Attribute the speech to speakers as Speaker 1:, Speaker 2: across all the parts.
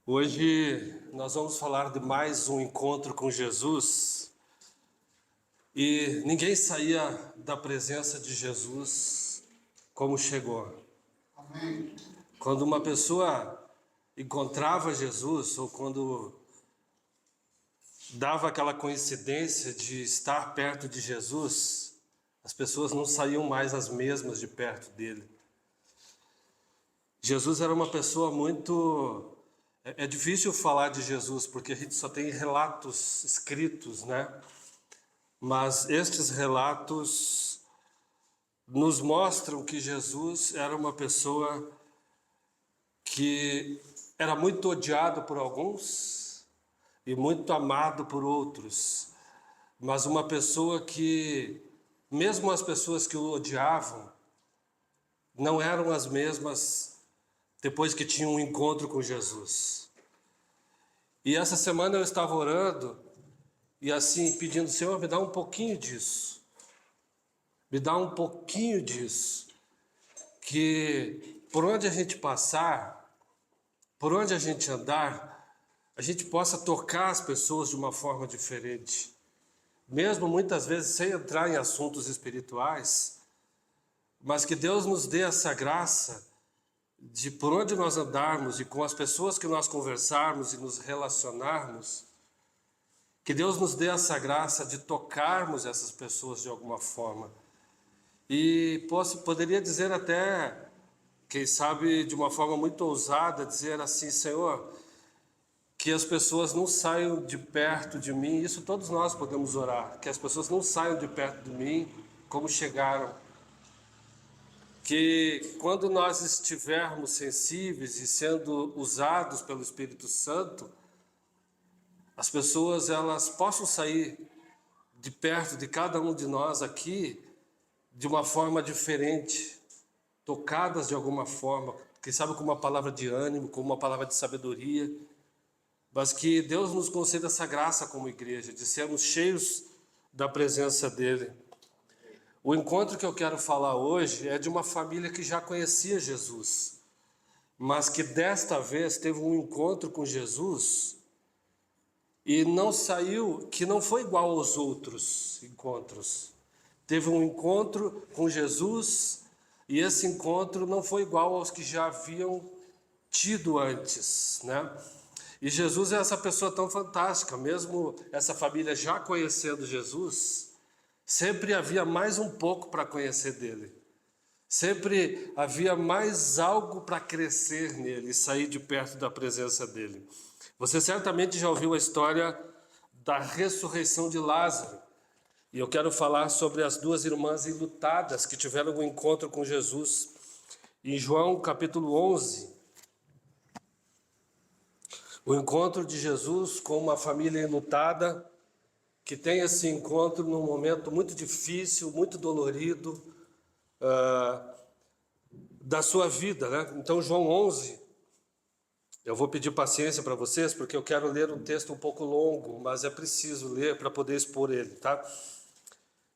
Speaker 1: Hoje nós vamos falar de mais um encontro com Jesus e ninguém saía da presença de Jesus como chegou.
Speaker 2: Amém.
Speaker 1: Quando uma pessoa encontrava Jesus ou quando dava aquela coincidência de estar perto de Jesus, as pessoas não saíam mais as mesmas de perto dele. Jesus era uma pessoa muito... É difícil falar de Jesus, porque a gente só tem relatos escritos, né? Mas estes relatos nos mostram que Jesus era uma pessoa que era muito odiado por alguns e muito amado por outros. Mas uma pessoa que, mesmo as pessoas que o odiavam, não eram as mesmas depois que tinham um encontro com Jesus. E essa semana eu estava orando e assim pedindo: Senhor, me dá um pouquinho disso. Me dá um pouquinho disso. Que por onde a gente passar, por onde a gente andar, a gente possa tocar as pessoas de uma forma diferente. Mesmo muitas vezes sem entrar em assuntos espirituais, mas que Deus nos dê essa graça de por onde nós andarmos e com as pessoas que nós conversarmos e nos relacionarmos, que Deus nos dê essa graça de tocarmos essas pessoas de alguma forma. E poderia dizer até, quem sabe de uma forma muito ousada, dizer assim: Senhor, que as pessoas não saiam de perto de mim, isso todos nós podemos orar, que as pessoas não saiam de perto de mim como chegaram. Que quando nós estivermos sensíveis e sendo usados pelo Espírito Santo, as pessoas elas possam sair de perto de cada um de nós aqui de uma forma diferente, tocadas de alguma forma, quem sabe com uma palavra de ânimo, com uma palavra de sabedoria, mas que Deus nos conceda essa graça como igreja, de sermos cheios da presença dEle. O encontro que eu quero falar hoje é de uma família que já conhecia Jesus, mas que desta vez teve um encontro com Jesus e não saiu, que não foi igual aos outros encontros. Teve um encontro com Jesus e esse encontro não foi igual aos que já haviam tido antes, né? E Jesus é essa pessoa tão fantástica, mesmo essa família já conhecendo Jesus, sempre havia mais um pouco para conhecer dele. Sempre havia mais algo para crescer nele e sair de perto da presença dele. Você certamente já ouviu a história da ressurreição de Lázaro. E eu quero falar sobre as duas irmãs enlutadas que tiveram um encontro com Jesus. Em João capítulo 11, o encontro de Jesus com uma família enlutada, que tem esse encontro num momento muito difícil, muito dolorido da sua vida, né? Então João 11, eu vou pedir paciência para vocês, porque eu quero ler um texto um pouco longo, mas é preciso ler para poder expor ele, tá?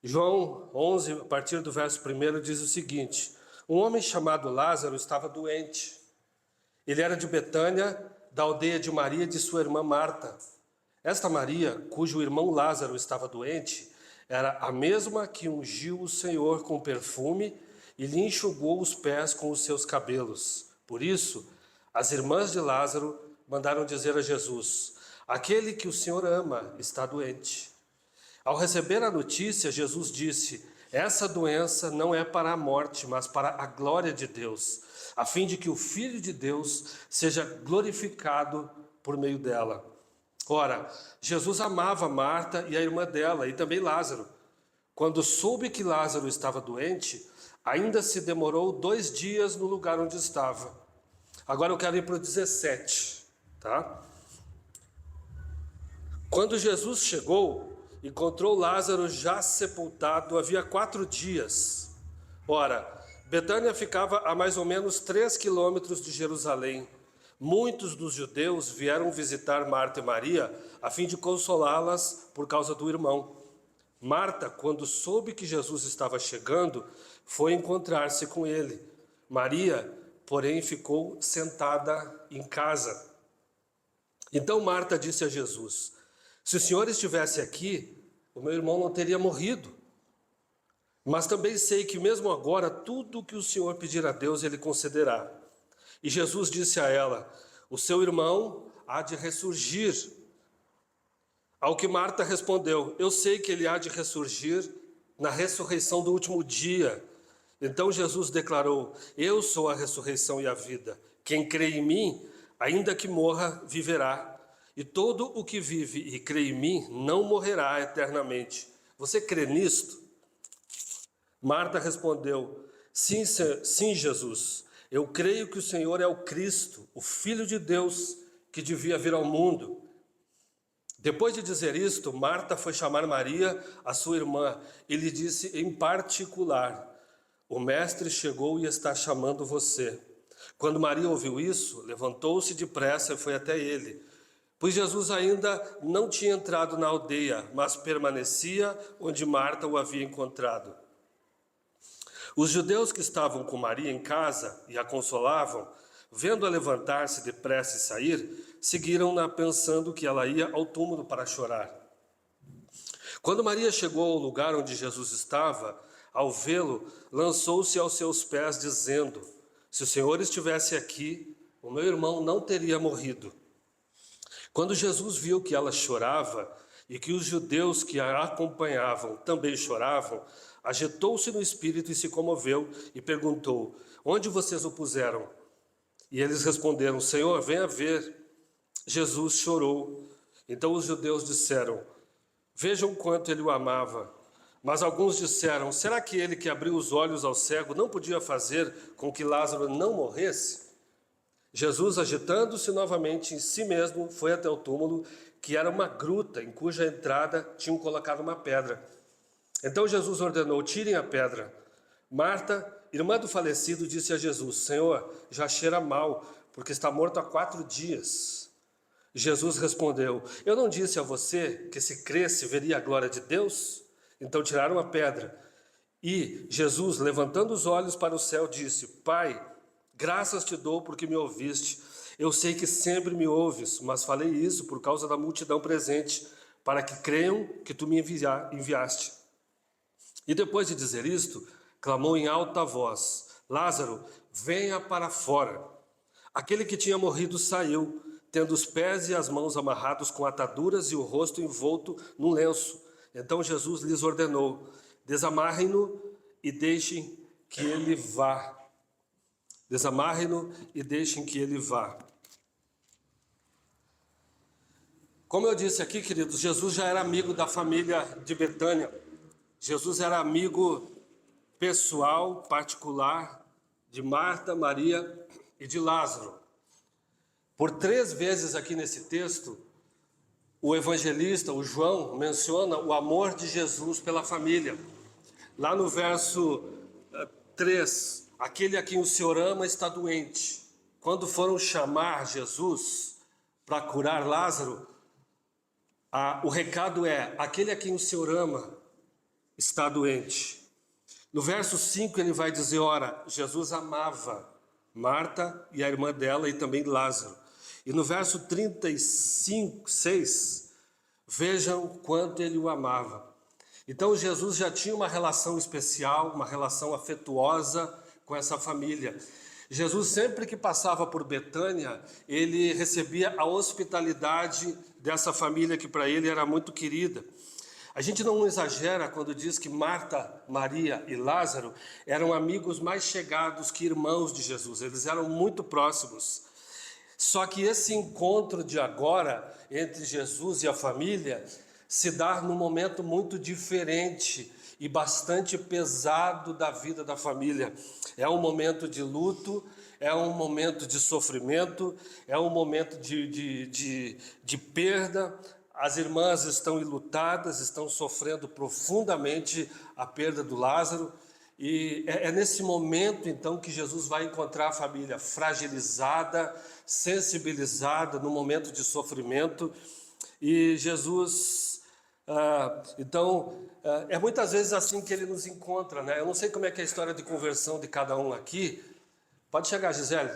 Speaker 1: João 11, a partir do verso 1, diz o seguinte: um homem chamado Lázaro estava doente. Ele era de Betânia, da aldeia de Maria e de sua irmã Marta. Esta Maria, cujo irmão Lázaro estava doente, era a mesma que ungiu o Senhor com perfume e lhe enxugou os pés com os seus cabelos. Por isso, as irmãs de Lázaro mandaram dizer a Jesus: aquele que o Senhor ama está doente. Ao receber a notícia, Jesus disse: essa doença não é para a morte, mas para a glória de Deus, a fim de que o Filho de Deus seja glorificado por meio dela. Ora, Jesus amava Marta e a irmã dela, e também Lázaro. Quando soube que Lázaro estava doente, ainda se demorou 2 dias no lugar onde estava. Agora eu quero ir para o 17, tá? Quando Jesus chegou, encontrou Lázaro já sepultado havia 4 dias. Ora, Betânia ficava a mais ou menos 3 quilômetros de Jerusalém. Muitos dos judeus vieram visitar Marta e Maria a fim de consolá-las por causa do irmão. Marta, quando soube que Jesus estava chegando, foi encontrar-se com ele. Maria, porém, ficou sentada em casa. Então Marta disse a Jesus: se o Senhor estivesse aqui, o meu irmão não teria morrido. Mas também sei que mesmo agora, tudo o que o Senhor pedir a Deus, Ele concederá. E Jesus disse a ela: o seu irmão há de ressurgir. Ao que Marta respondeu: eu sei que ele há de ressurgir na ressurreição do último dia. Então Jesus declarou: eu sou a ressurreição e a vida. Quem crê em mim, ainda que morra, viverá. E todo o que vive e crê em mim não morrerá eternamente. Você crê nisto? Marta respondeu: sim, sim, Jesus. Eu creio que o Senhor é o Cristo, o Filho de Deus, que devia vir ao mundo. Depois de dizer isto, Marta foi chamar Maria, a sua irmã, e lhe disse em particular: o mestre chegou e está chamando você. Quando Maria ouviu isso, levantou-se depressa e foi até ele, pois Jesus ainda não tinha entrado na aldeia, mas permanecia onde Marta o havia encontrado. Os judeus que estavam com Maria em casa e a consolavam, vendo-a levantar-se depressa e sair, seguiram-na pensando que ela ia ao túmulo para chorar. Quando Maria chegou ao lugar onde Jesus estava, ao vê-lo, lançou-se aos seus pés, dizendo: se o Senhor estivesse aqui, o meu irmão não teria morrido. Quando Jesus viu que ela chorava e que os judeus que a acompanhavam também choravam, agitou-se no espírito e se comoveu e perguntou: onde vocês o puseram? E eles responderam: Senhor, venha ver. Jesus chorou. Então os judeus disseram: vejam quanto ele o amava. Mas alguns disseram: será que ele que abriu os olhos ao cego não podia fazer com que Lázaro não morresse? Jesus, agitando-se novamente em si mesmo, foi até o túmulo, que era uma gruta em cuja entrada tinham colocado uma pedra. Então Jesus ordenou: tirem a pedra. Marta, irmã do falecido, disse a Jesus: Senhor, já cheira mal, porque está morto há 4 dias. Jesus respondeu: eu não disse a você que se cresce veria a glória de Deus? Então tiraram a pedra. E Jesus, levantando os olhos para o céu, disse: Pai, graças te dou porque me ouviste. Eu sei que sempre me ouves, mas falei isso por causa da multidão presente, para que creiam que tu me enviaste. E depois de dizer isto, clamou em alta voz: Lázaro, venha para fora. Aquele que tinha morrido saiu, tendo os pés e as mãos amarrados com ataduras e o rosto envolto num lenço. Então Jesus lhes ordenou: desamarrem-no e deixem que ele vá. Desamarrem-no e deixem que ele vá. Como eu disse aqui, queridos, Jesus já era amigo da família de Betânia. Jesus era amigo pessoal, particular, de Marta, Maria e de Lázaro. Por 3 vezes aqui nesse texto, o evangelista, o João, menciona o amor de Jesus pela família. Lá no verso 3, aquele a quem o Senhor ama está doente. Quando foram chamar Jesus para curar Lázaro, o recado é: aquele a quem o Senhor ama está doente. No verso 5 ele vai dizer: ora, Jesus amava Marta e a irmã dela e também Lázaro. E no verso 36, vejam quanto ele o amava. Então Jesus já tinha uma relação especial, uma relação afetuosa com essa família. Jesus, sempre que passava por Betânia, ele recebia a hospitalidade dessa família que para ele era muito querida. A gente não exagera quando diz que Marta, Maria e Lázaro eram amigos mais chegados que irmãos de Jesus. Eles eram muito próximos. Só que esse encontro de agora entre Jesus e a família se dá num momento muito diferente e bastante pesado da vida da família. É um momento de luto, é um momento de sofrimento, é um momento de perda. As irmãs estão enlutadas, estão sofrendo profundamente a perda do Lázaro. E é nesse momento, então, que Jesus vai encontrar a família fragilizada, sensibilizada, no momento de sofrimento. E Jesus, é muitas vezes assim que ele nos encontra, né? Eu não sei como é que é a história de conversão de cada um aqui. Pode chegar, Gisele.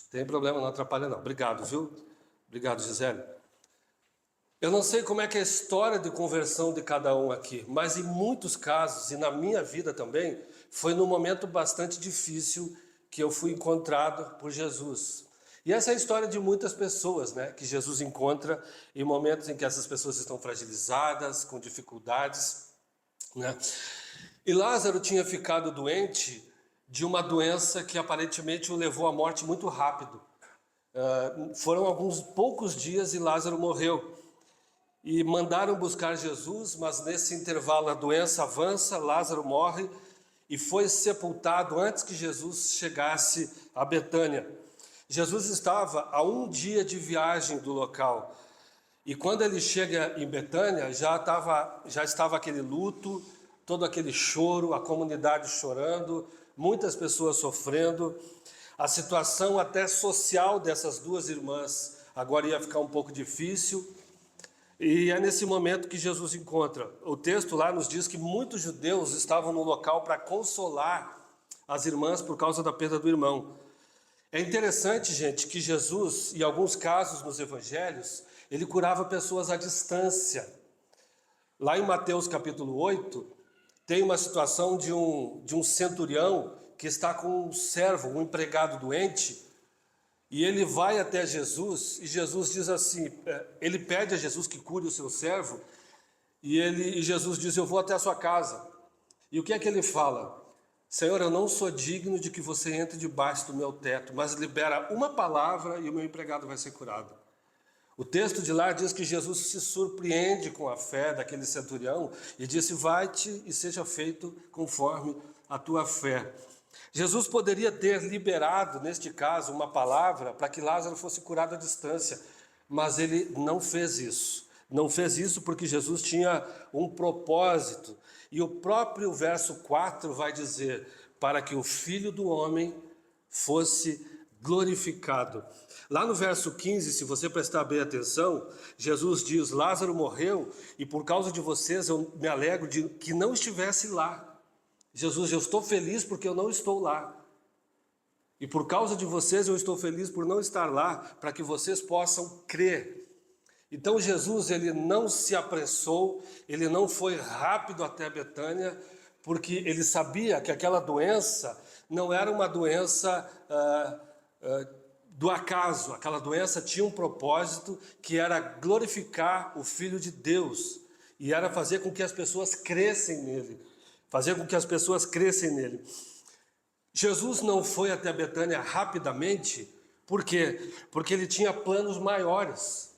Speaker 1: Tem problema, não atrapalha não. Obrigado, viu? Obrigado, Gisele. Eu não sei como é que é a história de conversão de cada um aqui, mas em muitos casos, e na minha vida também, foi num momento bastante difícil que eu fui encontrado por Jesus. E essa é a história de muitas pessoas, né, que Jesus encontra em momentos em que essas pessoas estão fragilizadas, com dificuldades, né? E Lázaro tinha ficado doente de uma doença que aparentemente o levou à morte muito rápido. Foram alguns poucos dias e Lázaro morreu. E mandaram buscar Jesus, mas nesse intervalo a doença avança, Lázaro morre e foi sepultado antes que Jesus chegasse a Betânia. Jesus estava a 1 dia de viagem do local. E quando ele chega em Betânia, já estava aquele luto, todo aquele choro, a comunidade chorando, muitas pessoas sofrendo. A situação até social dessas duas irmãs agora ia ficar um pouco difícil. E é nesse momento que Jesus encontra. O texto lá nos diz que muitos judeus estavam no local para consolar as irmãs por causa da perda do irmão. É interessante, gente, que Jesus, em alguns casos nos evangelhos, ele curava pessoas à distância. Lá em Mateus capítulo 8, tem uma situação de um centurião que está com um servo, um empregado doente, e ele vai até Jesus, e Jesus diz assim, ele pede a Jesus que cure o seu servo, e Jesus diz, eu vou até a sua casa. E o que é que ele fala? Senhor, eu não sou digno de que você entre debaixo do meu teto, mas libera uma palavra e o meu empregado vai ser curado. O texto de lá diz que Jesus se surpreende com a fé daquele centurião e disse, vai-te e seja feito conforme a tua fé. Jesus poderia ter liberado, neste caso, uma palavra para que Lázaro fosse curado à distância, mas ele não fez isso. Não fez isso porque Jesus tinha um propósito. E o próprio verso 4 vai dizer, para que o Filho do Homem fosse glorificado. Lá no verso 15, se você prestar bem atenção, Jesus diz, Lázaro morreu e por causa de vocês eu me alegro de que não estivesse lá. Jesus, eu estou feliz porque eu não estou lá. E por causa de vocês eu estou feliz por não estar lá, para que vocês possam crer. Então Jesus, ele não se apressou, ele não foi rápido até Betânia, porque ele sabia que aquela doença não era uma doença do acaso. Aquela doença tinha um propósito que era glorificar o Filho de Deus e era fazer com que as pessoas crescem nele. Fazer com que as pessoas crescem nele. Jesus não foi até Betânia rapidamente, por quê? Porque ele tinha planos maiores.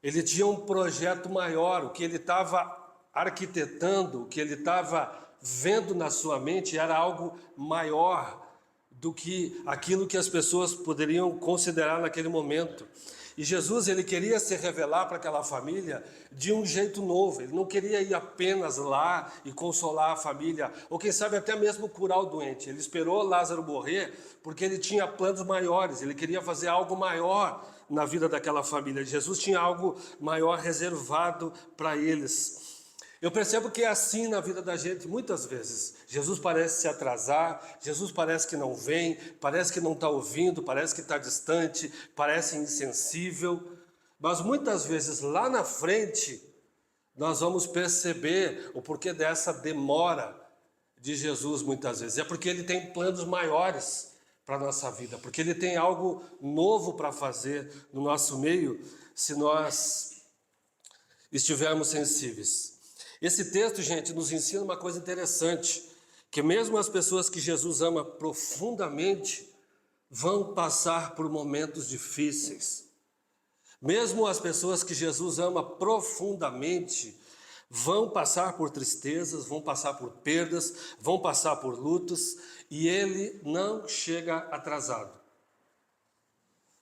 Speaker 1: Ele tinha um projeto maior, o que ele estava arquitetando, o que ele estava vendo na sua mente era algo maior do que aquilo que as pessoas poderiam considerar naquele momento. E Jesus, ele queria se revelar para aquela família de um jeito novo. Ele não queria ir apenas lá e consolar a família, ou quem sabe até mesmo curar o doente. Ele esperou Lázaro morrer porque ele tinha planos maiores, ele queria fazer algo maior na vida daquela família. Jesus tinha algo maior reservado para eles. Eu percebo que é assim na vida da gente muitas vezes. Jesus parece se atrasar, Jesus parece que não vem, parece que não está ouvindo, parece que está distante, parece insensível. Mas muitas vezes lá na frente nós vamos perceber o porquê dessa demora de Jesus muitas vezes. É porque ele tem planos maiores para a nossa vida, porque ele tem algo novo para fazer no nosso meio se nós estivermos sensíveis. Esse texto, gente, nos ensina uma coisa interessante, que mesmo as pessoas que Jesus ama profundamente vão passar por momentos difíceis. Mesmo as pessoas que Jesus ama profundamente vão passar por tristezas, vão passar por perdas, vão passar por lutos, e ele não chega atrasado.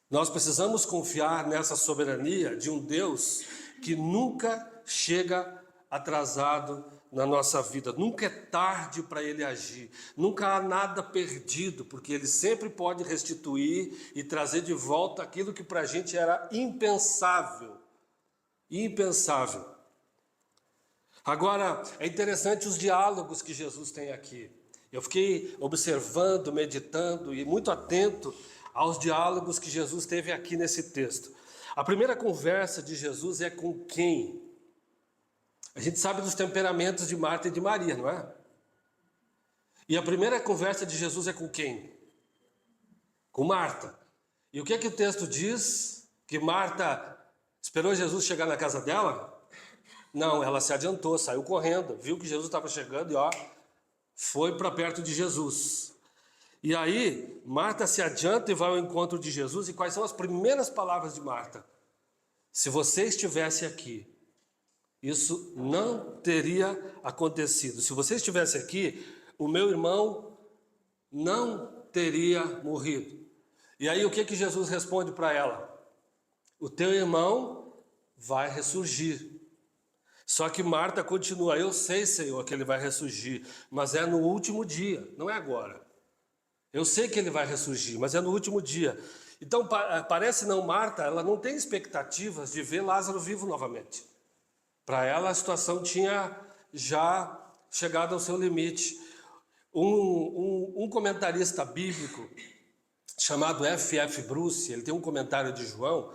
Speaker 1: Nós precisamos confiar nessa soberania de um Deus que nunca chega atrasado na nossa vida. Nunca é tarde para ele agir. Nunca há nada perdido, porque ele sempre pode restituir e trazer de volta aquilo que para a gente era impensável. Impensável. Agora, é interessante os diálogos que Jesus tem aqui. Eu fiquei observando, meditando e muito atento aos diálogos que Jesus teve aqui nesse texto. A primeira conversa de Jesus é com quem? A gente sabe dos temperamentos de Marta e de Maria, não é? E a primeira conversa de Jesus é com quem? Com Marta. E o que é que o texto diz? Que Marta esperou Jesus chegar na casa dela? Não, ela se adiantou, saiu correndo, viu que Jesus estava chegando e foi para perto de Jesus. E aí, Marta se adianta e vai ao encontro de Jesus. E quais são as primeiras palavras de Marta? Se você estivesse aqui, isso não teria acontecido. Se você estivesse aqui, o meu irmão não teria morrido. E aí o que Jesus responde para ela? O teu irmão vai ressurgir. Só que Marta continua, eu sei, Senhor, que ele vai ressurgir, mas é no último dia, não é agora. Eu sei que ele vai ressurgir, mas é no último dia. Então parece não, Marta, ela não tem expectativas de ver Lázaro vivo novamente. Para ela a situação tinha já chegado ao seu limite. Um comentarista bíblico chamado F.F. Bruce, ele tem um comentário de João,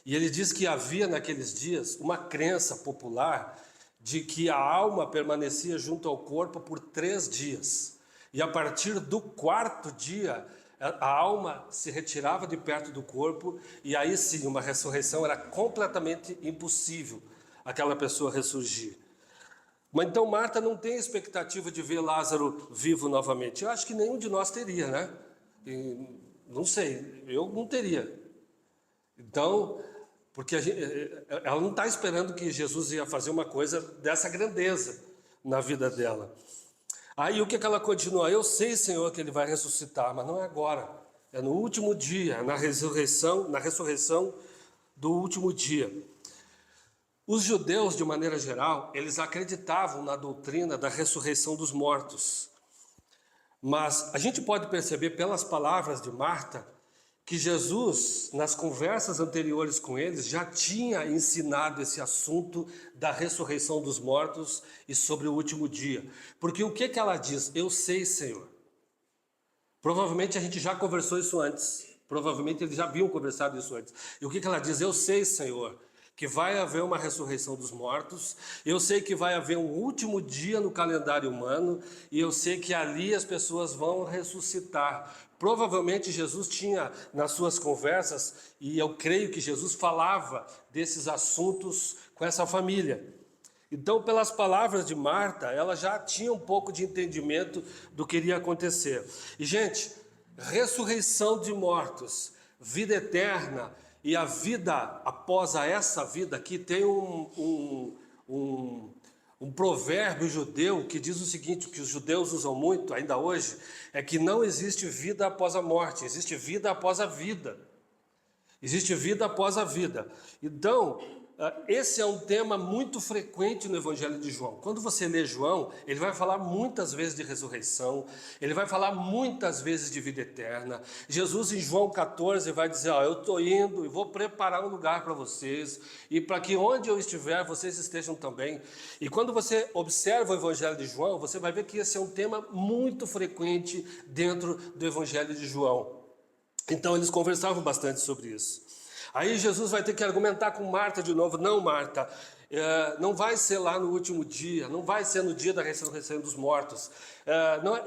Speaker 1: e ele diz que havia naqueles dias uma crença popular de que a alma permanecia junto ao corpo por 3 dias. E a partir do 4º dia, a alma se retirava de perto do corpo, e aí sim, uma ressurreição era completamente impossível aquela pessoa ressurgir. Mas então Marta não tem expectativa de ver Lázaro vivo novamente. Eu acho que nenhum de nós teria, né? Não sei, eu não teria. Então, porque ela não está esperando que Jesus ia fazer uma coisa dessa grandeza na vida dela. Aí o que ela continua? Eu sei, Senhor, que ele vai ressuscitar, mas não é agora. É no último dia, na ressurreição do último dia. Os judeus, de maneira geral, eles acreditavam na doutrina da ressurreição dos mortos. Mas a gente pode perceber pelas palavras de Marta que Jesus, nas conversas anteriores com eles, já tinha ensinado esse assunto da ressurreição dos mortos e sobre o último dia. Porque o que ela diz? Eu sei, Senhor. Provavelmente a gente já conversou isso antes. Provavelmente eles já haviam conversado isso antes. E o que ela diz? Eu sei, Senhor, que vai haver uma ressurreição dos mortos, eu sei que vai haver um último dia no calendário humano, e eu sei que ali as pessoas vão ressuscitar. Provavelmente Jesus tinha nas suas conversas, e eu creio que Jesus falava desses assuntos com essa família. Então, pelas palavras de Marta, ela já tinha um pouco de entendimento do que iria acontecer. E, gente, ressurreição de mortos, vida eterna, e a vida após essa vida aqui tem um provérbio judeu que diz o seguinte, que os judeus usam muito ainda hoje, é que não existe vida após a morte, existe vida após a vida. Existe vida após a vida. Então, esse é um tema muito frequente no Evangelho de João. Quando você lê João, ele vai falar muitas vezes de ressurreição, ele vai falar muitas vezes de vida eterna. Jesus em João 14 vai dizer, eu estou indo e vou preparar um lugar para vocês, e para que onde eu estiver, vocês estejam também. E quando você observa o Evangelho de João, você vai ver que esse é um tema muito frequente dentro do Evangelho de João. Então eles conversavam bastante sobre isso. Aí Jesus vai ter que argumentar com Marta de novo. Não, Marta, não vai ser lá no último dia, não vai ser no dia da ressurreição dos mortos.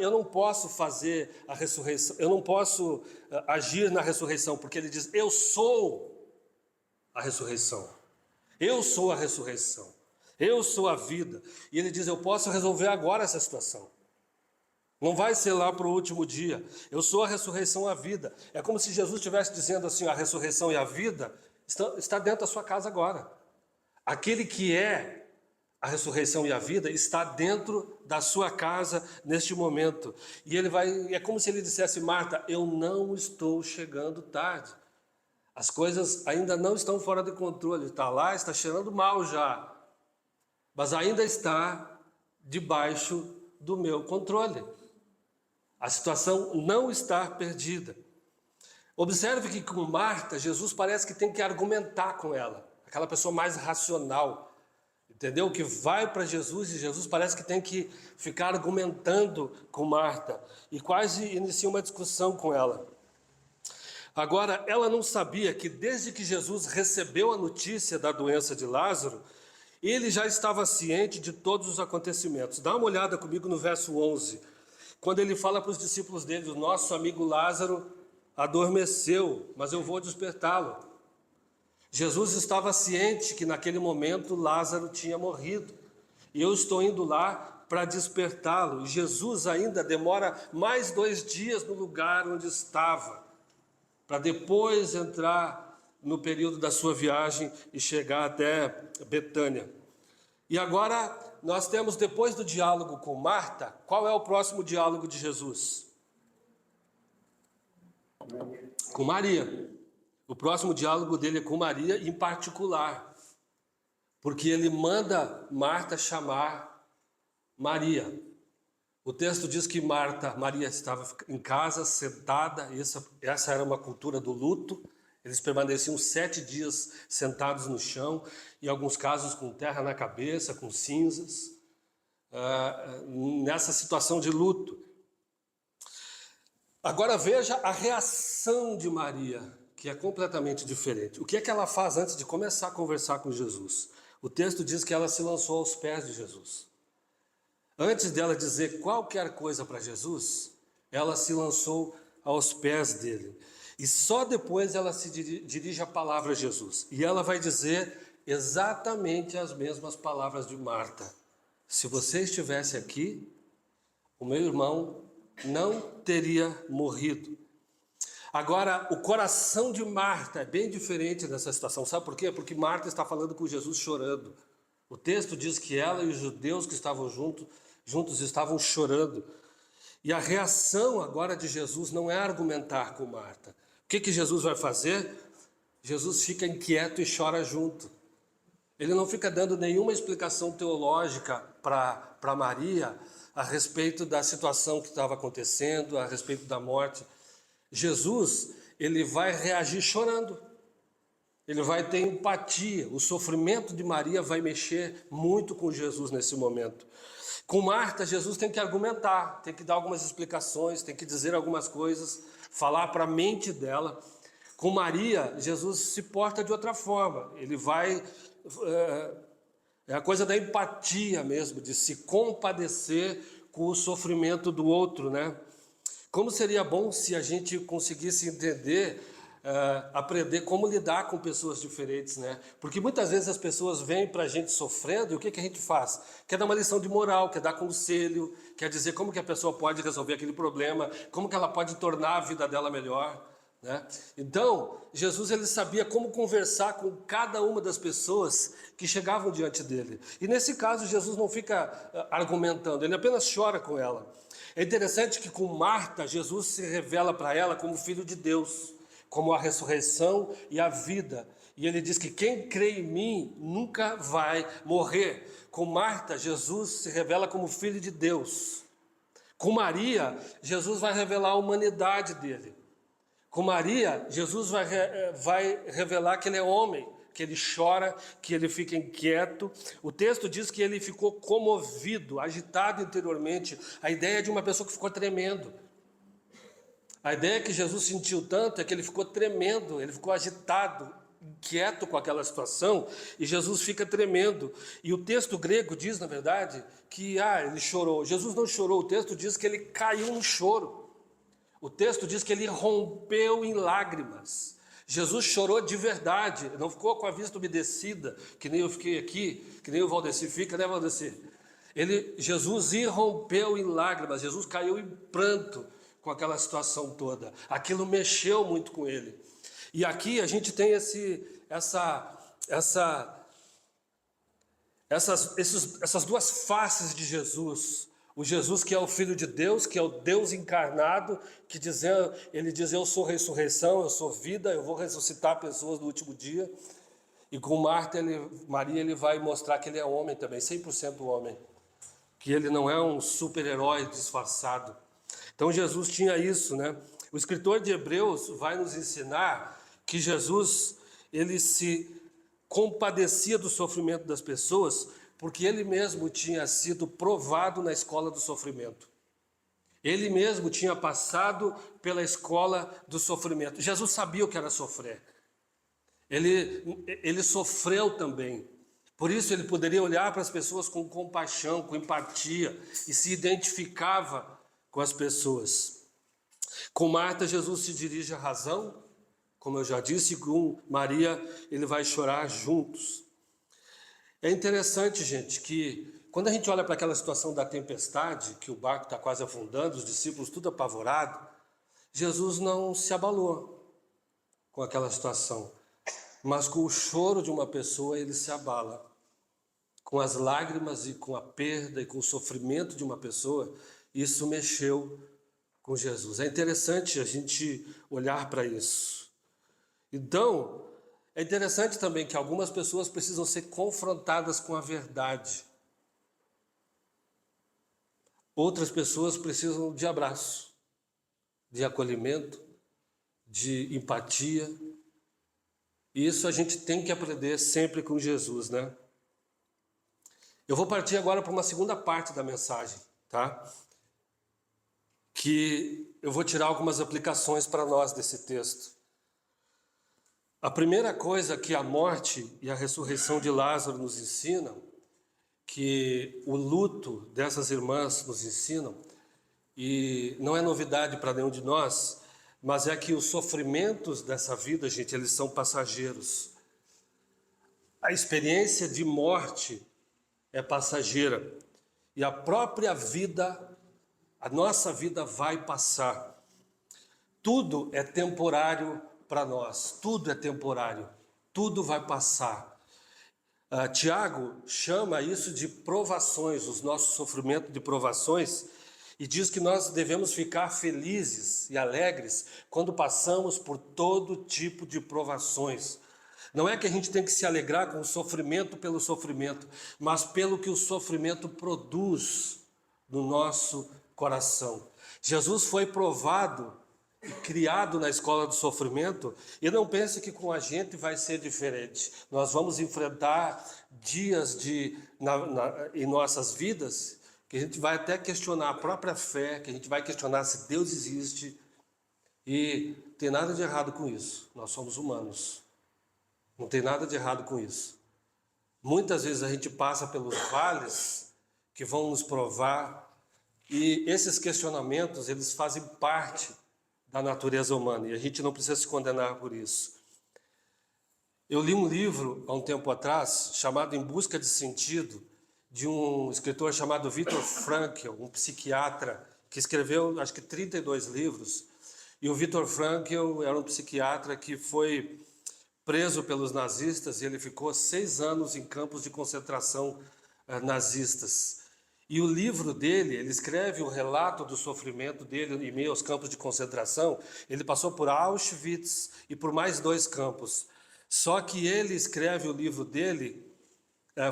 Speaker 1: Eu não posso fazer a ressurreição, eu não posso agir na ressurreição, porque ele diz, eu sou a ressurreição. Eu sou a ressurreição. Eu sou a vida. E ele diz, eu posso resolver agora essa situação. Não vai ser lá para o último dia. Eu sou a ressurreição e a vida. É como se Jesus estivesse dizendo assim, a ressurreição e a vida está dentro da sua casa agora. Aquele que é a ressurreição e a vida está dentro da sua casa neste momento. E é como se ele dissesse, Marta, eu não estou chegando tarde. As coisas ainda não estão fora de controle. Está lá, está cheirando mal já. Mas ainda está debaixo do meu controle. A situação não está perdida. Observe que com Marta, Jesus parece que tem que argumentar com ela. Aquela pessoa mais racional, entendeu? Que vai para Jesus e Jesus parece que tem que ficar argumentando com Marta. E quase inicia uma discussão com ela. Agora, ela não sabia que desde que Jesus recebeu a notícia da doença de Lázaro, ele já estava ciente de todos os acontecimentos. Dá uma olhada comigo no verso 11, quando ele fala para os discípulos dele: o nosso amigo Lázaro adormeceu, mas eu vou despertá-lo. Jesus estava ciente que naquele momento Lázaro tinha morrido, e eu estou indo lá para despertá-lo. E Jesus ainda demora mais 2 dias no lugar onde estava, para depois entrar no período da sua viagem e chegar até Betânia. E agora nós temos, depois do diálogo com Marta, qual é o próximo diálogo de Jesus? Com Maria. O próximo diálogo dele é com Maria em particular, porque ele manda Marta chamar Maria. O texto diz que Maria estava em casa, sentada. Essa era uma cultura do luto. Eles permaneciam 7 dias sentados no chão, em alguns casos com terra na cabeça, com cinzas, nessa situação de luto. Agora veja a reação de Maria, que é completamente diferente. O que é que ela faz antes de começar a conversar com Jesus? O texto diz que ela se lançou aos pés de Jesus. Antes dela dizer qualquer coisa para Jesus, ela se lançou aos pés dele. E só depois ela se dirige a palavra a Jesus. E ela vai dizer exatamente as mesmas palavras de Marta: se você estivesse aqui, o meu irmão não teria morrido. Agora, o coração de Marta é bem diferente nessa situação. Sabe por quê? Porque Marta está falando com Jesus chorando. O texto diz que ela e os judeus que estavam juntos estavam chorando. E a reação agora de Jesus não é argumentar com Marta. O que Jesus vai fazer? Jesus fica inquieto e chora junto. Ele não fica dando nenhuma explicação teológica para Maria a respeito da situação que estava acontecendo, a respeito da morte. Jesus, ele vai reagir chorando. Ele vai ter empatia. O sofrimento de Maria vai mexer muito com Jesus nesse momento. Com Marta, Jesus tem que argumentar, tem que dar algumas explicações, tem que dizer algumas coisas, falar para a mente dela. Com Maria, Jesus se porta de outra forma. Ele vai... É a coisa da empatia mesmo, de se compadecer com o sofrimento do outro, né? Como seria bom se a gente conseguisse entender, aprender como lidar com pessoas diferentes, né? Porque muitas vezes as pessoas vêm para a gente sofrendo, e o que a gente faz? Quer dar uma lição de moral, quer dar conselho, quer dizer como que a pessoa pode resolver aquele problema, como que ela pode tornar a vida dela melhor, né? Então, Jesus, ele sabia como conversar com cada uma das pessoas que chegavam diante dele. E nesse caso, Jesus não fica argumentando, ele apenas chora com ela. É interessante que com Marta, Jesus se revela para ela como Filho de Deus, como a ressurreição e a vida. E ele diz que quem crê em mim nunca vai morrer. Com Marta, Jesus se revela como Filho de Deus. Com Maria, Jesus vai revelar a humanidade dele. Com Maria, Jesus vai revelar que ele é homem, que ele chora, que ele fica inquieto. O texto diz que ele ficou comovido, agitado interiormente. A ideia de uma pessoa que ficou tremendo. A ideia que Jesus sentiu tanto é que ele ficou tremendo, ele ficou agitado, inquieto com aquela situação, e Jesus fica tremendo. E o texto grego diz, na verdade, que ele chorou. Jesus não chorou, o texto diz que ele caiu no choro. O texto diz que ele rompeu em lágrimas. Jesus chorou de verdade, não ficou com a vista umedecida, que nem eu fiquei aqui, que nem o Valdeci fica, né, Valdeci? Jesus irrompeu em lágrimas, Jesus caiu em pranto com aquela situação toda. Aquilo mexeu muito com ele. E aqui a gente tem essas duas faces de Jesus. O Jesus que é o Filho de Deus, que é o Deus encarnado, que ele diz: eu sou ressurreição, eu sou vida, eu vou ressuscitar pessoas no último dia. E com Maria ele vai mostrar que ele é homem também, 100% homem. Que ele não é um super-herói disfarçado. Então Jesus tinha isso, né? O escritor de Hebreus vai nos ensinar que Jesus, ele se compadecia do sofrimento das pessoas, porque ele mesmo tinha sido provado na escola do sofrimento. Ele mesmo tinha passado pela escola do sofrimento. Jesus sabia o que era sofrer. Ele sofreu também. Por isso ele poderia olhar para as pessoas com compaixão, com empatia e se identificava com as pessoas. Com Marta, Jesus se dirige à razão, como eu já disse, e com Maria ele vai chorar juntos. É interessante, gente, que quando a gente olha para aquela situação da tempestade, que o barco está quase afundando, os discípulos tudo apavorado, Jesus não se abalou com aquela situação, mas com o choro de uma pessoa ele se abala. Com as lágrimas e com a perda e com o sofrimento de uma pessoa, isso mexeu com Jesus. É interessante a gente olhar para isso. Então, é interessante também que algumas pessoas precisam ser confrontadas com a verdade. Outras pessoas precisam de abraço, de acolhimento, de empatia. E isso a gente tem que aprender sempre com Jesus, né? Eu vou partir agora para uma segunda parte da mensagem, tá? Que eu vou tirar algumas aplicações para nós desse texto. A primeira coisa que a morte e a ressurreição de Lázaro nos ensinam, que o luto dessas irmãs nos ensinam, e não é novidade para nenhum de nós, mas é que os sofrimentos dessa vida, gente, eles são passageiros. A experiência de morte é passageira. E a própria vida, a nossa vida vai passar. Tudo é temporário para nós, tudo é temporário, tudo vai passar. Tiago chama isso de provações, os nossos sofrimentos de provações, e diz que nós devemos ficar felizes e alegres quando passamos por todo tipo de provações. Não é que a gente tem que se alegrar com o sofrimento pelo sofrimento, mas pelo que o sofrimento produz no nosso coração. Jesus foi provado e criado na escola do sofrimento, e não pense que com a gente vai ser diferente. Nós vamos enfrentar dias em nossas vidas que a gente vai até questionar a própria fé, que a gente vai questionar se Deus existe, e tem nada de errado com isso. Nós somos humanos. Não tem nada de errado com isso. Muitas vezes a gente passa pelos vales que vão nos provar, e esses questionamentos, eles fazem parte da natureza humana, e a gente não precisa se condenar por isso. Eu li um livro há um tempo atrás, chamado Em Busca de Sentido, de um escritor chamado Viktor Frankl, um psiquiatra, que escreveu, acho que 32 livros, e o Viktor Frankl era um psiquiatra que foi preso pelos nazistas, e ele ficou 6 anos em campos de concentração nazistas. E o livro dele, ele escreve o relato do sofrimento dele em meio aos campos de concentração. Ele passou por Auschwitz e por mais 2 campos. Só que ele escreve o livro dele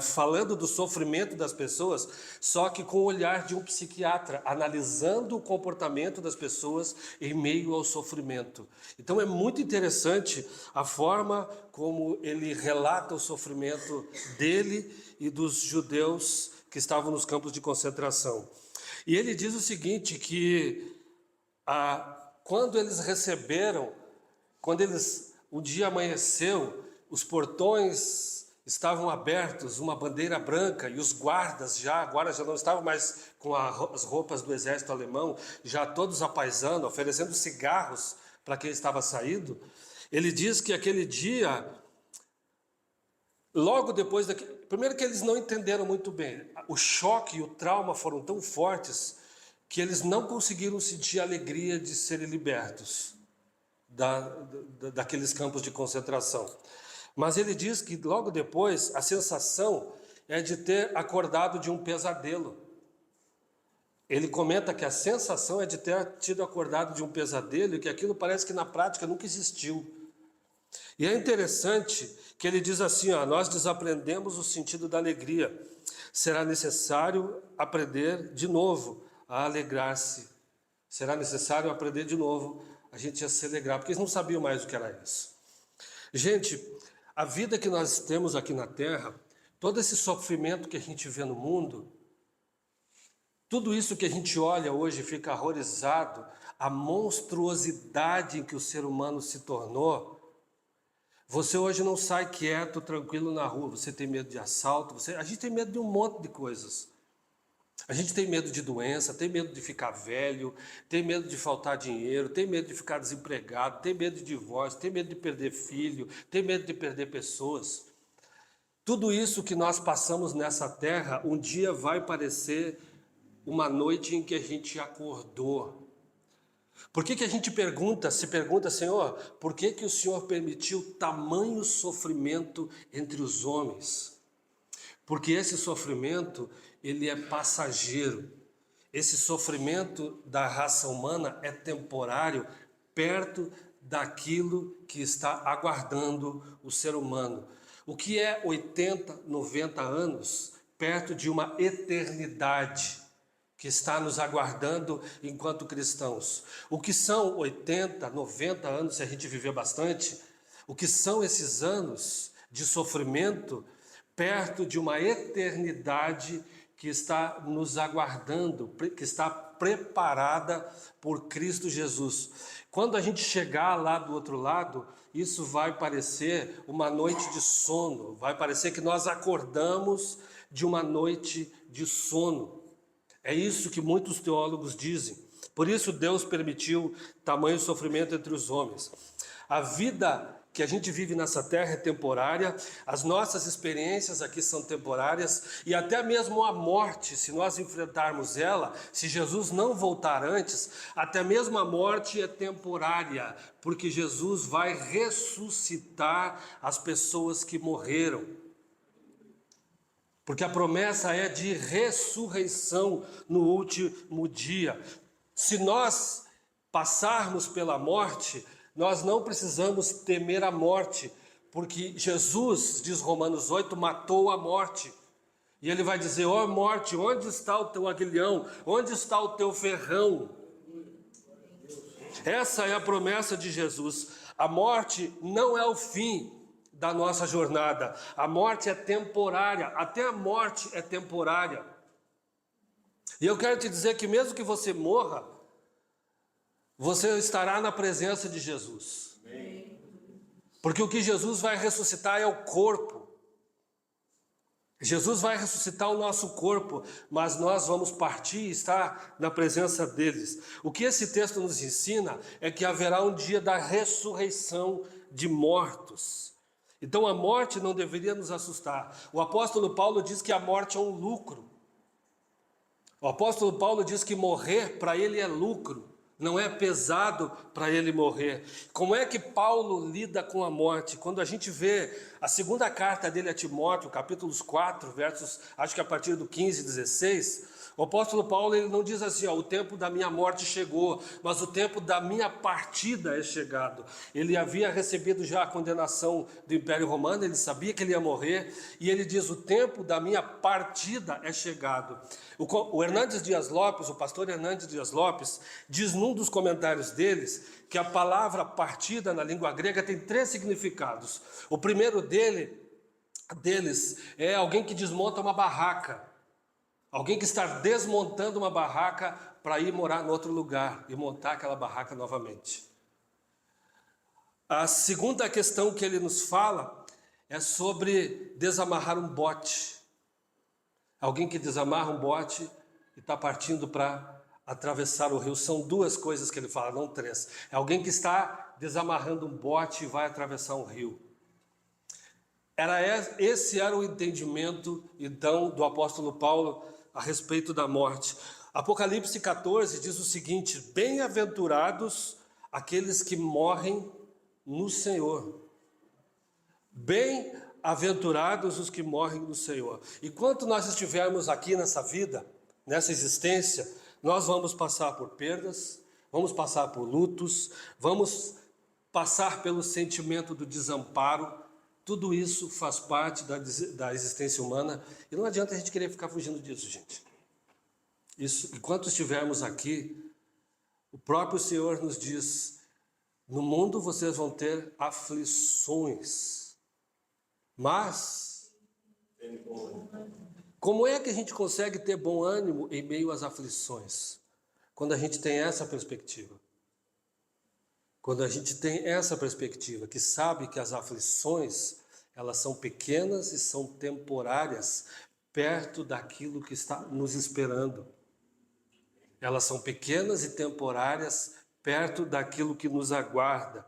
Speaker 1: falando do sofrimento das pessoas, só que com o olhar de um psiquiatra, analisando o comportamento das pessoas em meio ao sofrimento. Então é muito interessante a forma como ele relata o sofrimento dele e dos judeus que estavam nos campos de concentração. E ele diz o seguinte, que quando um dia amanheceu, os portões estavam abertos, uma bandeira branca, e os guardas agora já não estavam mais com as roupas do exército alemão, já todos apaisando, oferecendo cigarros para quem estava saindo. Ele diz que aquele dia, logo depois primeiro que eles não entenderam muito bem, o choque e o trauma foram tão fortes que eles não conseguiram sentir a alegria de serem libertos daqueles campos de concentração. Mas ele diz que logo depois a sensação é de ter acordado de um pesadelo. Ele comenta que a sensação é de ter tido acordado de um pesadelo e que aquilo parece que na prática nunca existiu. E é interessante que ele diz assim, nós desaprendemos o sentido da alegria. Será necessário aprender de novo a alegrar-se. Será necessário aprender de novo a gente a se alegrar, porque eles não sabiam mais o que era isso. Gente, a vida que nós temos aqui na Terra, todo esse sofrimento que a gente vê no mundo, Tudo isso que a gente olha hoje fica horrorizado, a monstruosidade em que o ser humano se tornou. Você hoje não sai quieto, tranquilo na rua, você tem medo de assalto, a gente tem medo de um monte de coisas. A gente tem medo de doença, tem medo de ficar velho, tem medo de faltar dinheiro, tem medo de ficar desempregado, tem medo de divórcio, tem medo de perder filho, tem medo de perder pessoas. Tudo isso que nós passamos nessa terra, um dia vai parecer uma noite em que a gente acordou. Por que a gente se pergunta, Senhor, por que o Senhor permitiu tamanho sofrimento entre os homens? Porque esse sofrimento, ele é passageiro. Esse sofrimento da raça humana é temporário, perto daquilo que está aguardando o ser humano. O que é 80, 90 anos, perto de uma eternidade que está nos aguardando enquanto cristãos? O que são 80, 90 anos, se a gente viver bastante? O que são esses anos de sofrimento perto de uma eternidade que está nos aguardando, que está preparada por Cristo Jesus? Quando a gente chegar lá do outro lado, isso vai parecer uma noite de sono, vai parecer que nós acordamos de uma noite de sono. É isso que muitos teólogos dizem. Por isso Deus permitiu tamanho sofrimento entre os homens. A vida que a gente vive nessa terra é temporária, as nossas experiências aqui são temporárias, e até mesmo a morte, se nós enfrentarmos ela, se Jesus não voltar antes, até mesmo a morte é temporária, porque Jesus vai ressuscitar as pessoas que morreram. Porque a promessa é de ressurreição no último dia. Se nós passarmos pela morte, nós não precisamos temer a morte, porque Jesus, diz Romanos 8, matou a morte. E ele vai dizer: ó morte, onde está o teu aguilhão? Onde está o teu ferrão? Essa é a promessa de Jesus. A morte não é o fim da nossa jornada. A morte é temporária, até a morte é temporária. E eu quero te dizer que mesmo que você morra, você estará na presença de Jesus. Porque o que Jesus vai ressuscitar é o corpo. Jesus vai ressuscitar o nosso corpo, mas nós vamos partir e estar na presença deles. O que esse texto nos ensina é que haverá um dia da ressurreição de mortos. Então a morte não deveria nos assustar. O apóstolo Paulo diz que a morte é um lucro. O apóstolo Paulo diz que morrer para ele é lucro, não é pesado para ele morrer. Como é que Paulo lida com a morte? Quando a gente vê a segunda carta dele a Timóteo, capítulos 4, versos, acho que a partir do 15 e 16, o apóstolo Paulo ele não diz assim, o tempo da minha morte chegou, mas o tempo da minha partida é chegado. Ele havia recebido já a condenação do Império Romano, ele sabia que ele ia morrer, e ele diz, o tempo da minha partida é chegado. O Hernandes Dias Lopes, o pastor Hernandes Dias Lopes, diz num dos comentários deles que a palavra partida na língua grega tem 3 significados. O primeiro deles é alguém que desmonta uma barraca. Alguém que está desmontando uma barraca para ir morar em outro lugar e montar aquela barraca novamente. A segunda questão que ele nos fala é sobre desamarrar um bote. Alguém que desamarra um bote e está partindo para atravessar o rio. São 2 coisas que ele fala, não 3. É alguém que está desamarrando um bote e vai atravessar um rio. Esse era o entendimento, então, do apóstolo Paulo a respeito da morte. Apocalipse 14 diz o seguinte: bem-aventurados aqueles que morrem no Senhor. Bem-aventurados os que morrem no Senhor. Enquanto nós estivermos aqui nessa vida, nessa existência, nós vamos passar por perdas, vamos passar por lutos, vamos passar pelo sentimento do desamparo. Tudo isso faz parte da existência humana e não adianta a gente querer ficar fugindo disso, gente. Isso, enquanto estivermos aqui, o próprio Senhor nos diz: no mundo vocês vão ter aflições, mas Como é que a gente consegue ter bom ânimo em meio às aflições? Quando a gente tem essa perspectiva. Quando a gente tem essa perspectiva, que sabe que as aflições, elas são pequenas e são temporárias, perto daquilo que está nos esperando. Elas são pequenas e temporárias, perto daquilo que nos aguarda.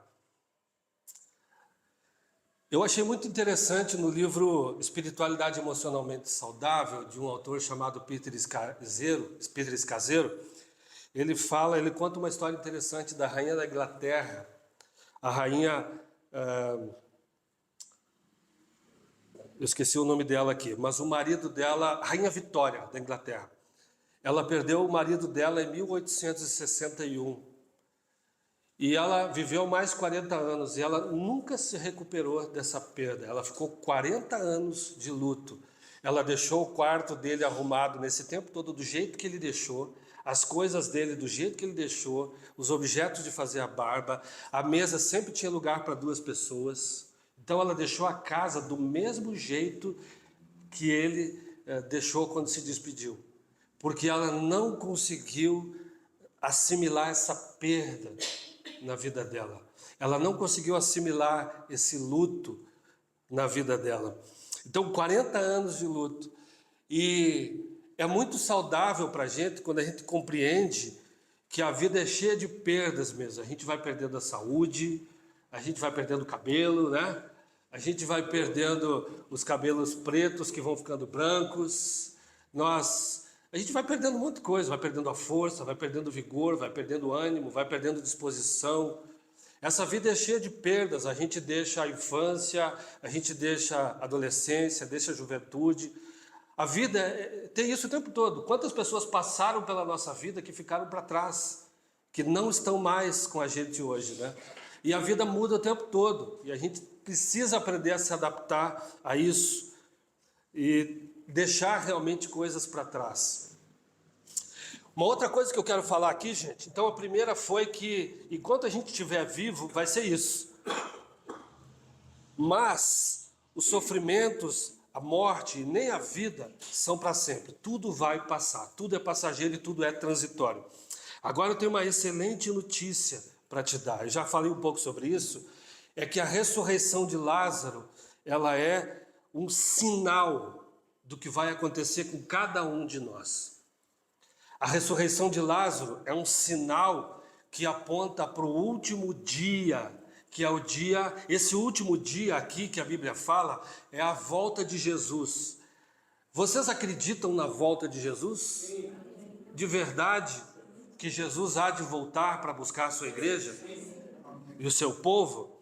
Speaker 1: Eu achei muito interessante no livro Espiritualidade Emocionalmente Saudável, de um autor chamado Peter Scazzero. Ele conta uma história interessante da rainha da Inglaterra, a rainha, eu esqueci o nome dela aqui, mas o marido dela, a rainha Vitória da Inglaterra, ela perdeu o marido dela em 1861. E ela viveu mais 40 anos e ela nunca se recuperou dessa perda. Ela ficou 40 anos de luto. Ela deixou o quarto dele arrumado nesse tempo todo do jeito que ele deixou, as coisas dele do jeito que ele deixou, os objetos de fazer a barba, a mesa sempre tinha lugar para 2 pessoas. Então ela deixou a casa do mesmo jeito que ele deixou quando se despediu, porque ela não conseguiu assimilar essa perda na vida dela. Ela não conseguiu assimilar esse luto na vida dela. Então, 40 anos de luto. E é muito saudável para a gente quando a gente compreende que a vida é cheia de perdas mesmo. A gente vai perdendo a saúde, a gente vai perdendo o cabelo, né? A gente vai perdendo os cabelos pretos que vão ficando brancos. A gente vai perdendo um monte de coisa, vai perdendo a força, vai perdendo o vigor, vai perdendo o ânimo, vai perdendo disposição. Essa vida é cheia de perdas, a gente deixa a infância, a gente deixa a adolescência, deixa a juventude. A vida tem isso o tempo todo. Quantas pessoas passaram pela nossa vida que ficaram para trás, que não estão mais com a gente hoje, né? E a vida muda o tempo todo, e a gente precisa aprender a se adaptar a isso e deixar realmente coisas para trás. Uma outra coisa que eu quero falar aqui, gente, então a primeira foi que enquanto a gente estiver vivo, vai ser isso. Mas os sofrimentos, a morte e nem a vida são para sempre. Tudo vai passar, tudo é passageiro e tudo é transitório. Agora eu tenho uma excelente notícia para te dar. Eu já falei um pouco sobre isso. É que a ressurreição de Lázaro, ela é um sinal do que vai acontecer com cada um de nós. A ressurreição de Lázaro é um sinal que aponta para o último dia, que é o dia, esse último dia aqui que a Bíblia fala, é a volta de Jesus. Vocês acreditam na volta de Jesus? Sim. De verdade, que Jesus há de voltar para buscar a sua igreja e o seu povo?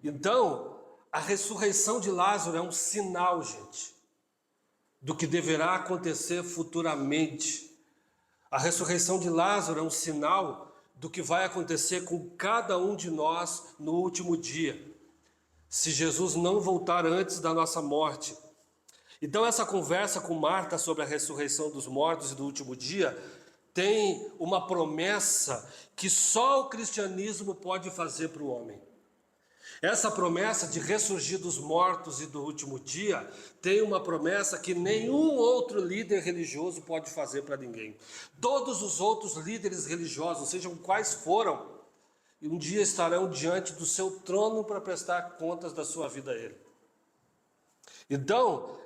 Speaker 1: Então, a ressurreição de Lázaro é um sinal, gente, do que deverá acontecer futuramente. A ressurreição de Lázaro é um sinal do que vai acontecer com cada um de nós no último dia, se Jesus não voltar antes da nossa morte. Então essa conversa com Marta sobre a ressurreição dos mortos e do último dia tem uma promessa que só o cristianismo pode fazer para o homem. Essa promessa de ressurgir dos mortos e do último dia tem uma promessa que nenhum outro líder religioso pode fazer para ninguém. Todos os outros líderes religiosos, sejam quais foram, um dia estarão diante do seu trono para prestar contas da sua vida a ele. Então,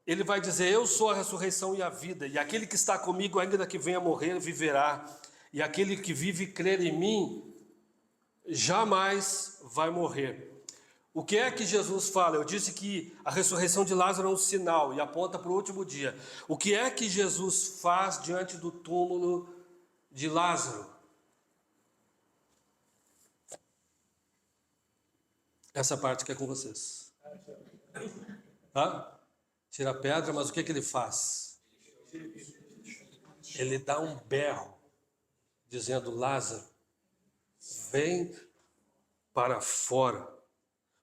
Speaker 1: ele vai dizer: eu sou a ressurreição e a vida, e aquele que está comigo, ainda que venha morrer, viverá. E aquele que vive e crer em mim, jamais vai morrer. O que é que Jesus fala? Eu disse que a ressurreição de Lázaro é um sinal e aponta para o último dia. O que é que Jesus faz diante do túmulo de Lázaro? Essa parte que é com vocês. Tira a pedra, mas o que ele faz? Ele dá um berro, dizendo: Lázaro, vem para fora.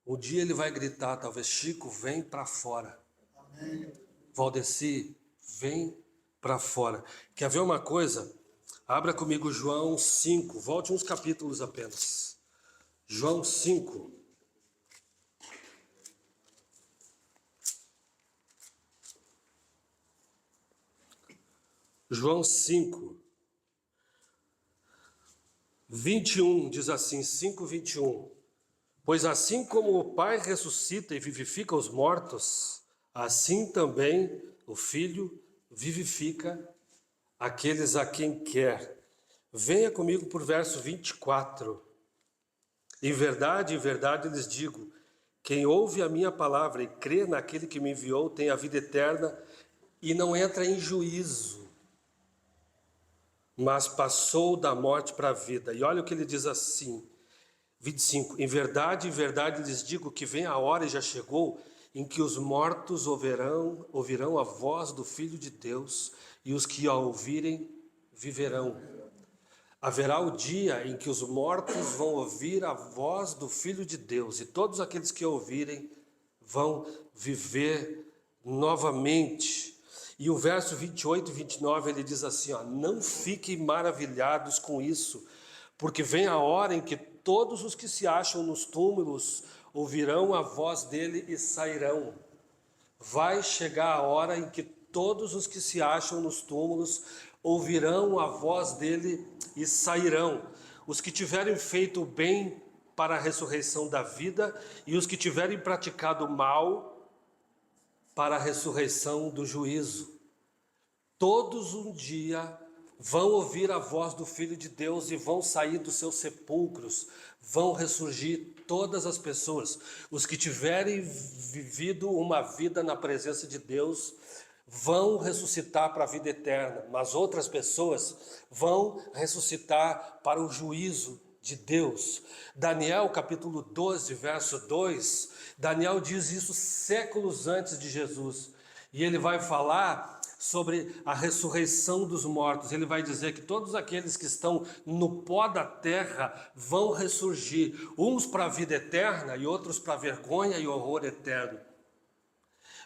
Speaker 1: Um dia ele vai gritar, talvez: Chico, vem para fora. Amém. Valdeci, vem para fora. Quer ver uma coisa? Abra comigo João 5, volte uns capítulos apenas. João 5. João 5, 21 diz assim, 5, 21. Pois assim como o Pai ressuscita e vivifica os mortos, assim também o Filho vivifica aqueles a quem quer. Venha comigo por verso 24. Em verdade lhes digo, quem ouve a minha palavra e crê naquele que me enviou tem a vida eterna e não entra em juízo, mas passou da morte para a vida. E olha o que ele diz assim, 25. Em verdade lhes digo que vem a hora e já chegou em que os mortos ouvirão a voz do Filho de Deus e os que a ouvirem viverão. Haverá o dia em que os mortos vão ouvir a voz do Filho de Deus e todos aqueles que ouvirem vão viver novamente. E o verso 28 e 29 ele diz assim, ó, não fiquem maravilhados com isso, porque vem a hora em que todos os que se acham nos túmulos ouvirão a voz dele e sairão. Vai chegar a hora em que todos os que se acham nos túmulos ouvirão a voz dele e sairão. Os que tiverem feito o bem para a ressurreição da vida e os que tiverem praticado o mal para a ressurreição do juízo. Todos um dia vão ouvir a voz do Filho de Deus e vão sair dos seus sepulcros, vão ressurgir todas as pessoas. Os que tiverem vivido uma vida na presença de Deus vão ressuscitar para a vida eterna, mas outras pessoas vão ressuscitar para o juízo de Deus. Daniel capítulo 12, verso 2, Daniel diz isso séculos antes de Jesus, e ele vai falar sobre a ressurreição dos mortos. Ele vai dizer que todos aqueles que estão no pó da terra vão ressurgir, uns para a vida eterna e outros para a vergonha e horror eterno.